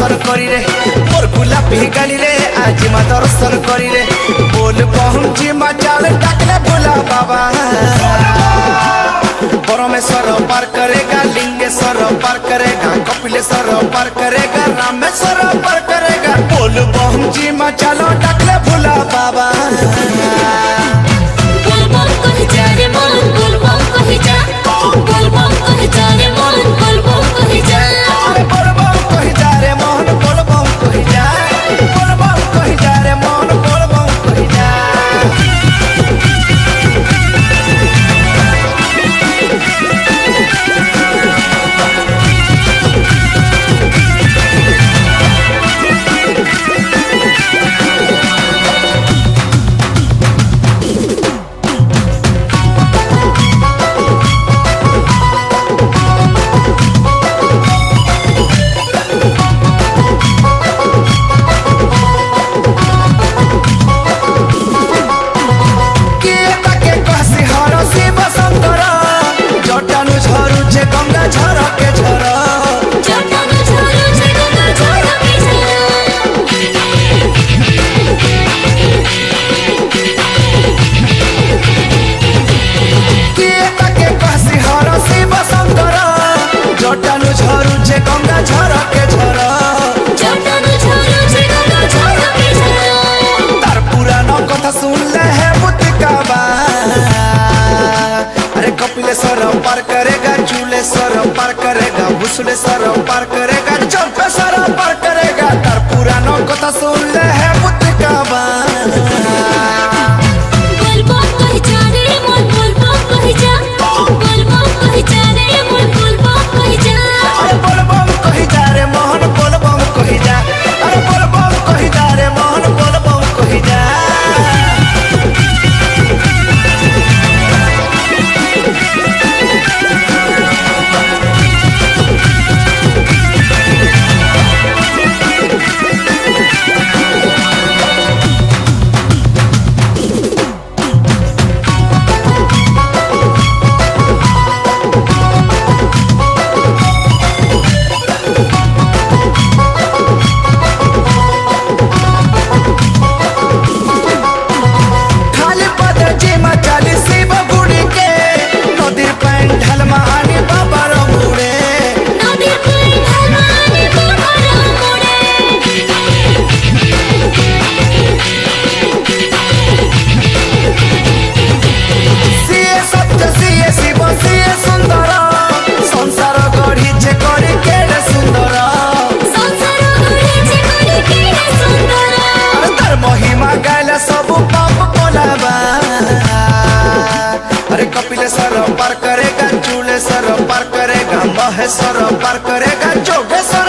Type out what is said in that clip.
दर्शन करी रे मोर गुलाबी गाली रे आज माँ दर्शन करी रे बोल पहुंची माँ चाल डाकले भोला बाबा परमेश्वर पार करेगा लिंगेश्वर पार करेगा कपिलेश्वर पार करेगा रामेश्वर पार करेगा बोल पहुंची माँ चालो डाकले भोला बाबा बोल बम कह जा रे मन बोल बम कह जा बोल बम कह जा रे मन बोल बम कह जा बोल बम कह जा रे मोहन बोल बम कह जा बोल बम कह जा रे मोहन बोल बम कह जा कपिलेश्वर पार करेगा चूलेश्वर पार करेगा भूसलेश्वर पार करेगा चौपेश्वर पार करेगा तार पुरानो कथा सुन ले है बुद्ध का बोल बम कह जा रे मन बोल बम कह जा बोल बम कह जा रे मन बोल बम कह जा अरे बोल बम कह जा रे मोहन बोल बम कह जा अरे बोल बम कह जा रे मोहन बोल बम कह जा कपिलेश्वर पार करेगा चूलेश्वर पार करेगा महेश्वर पार करेगा जोगेश्वर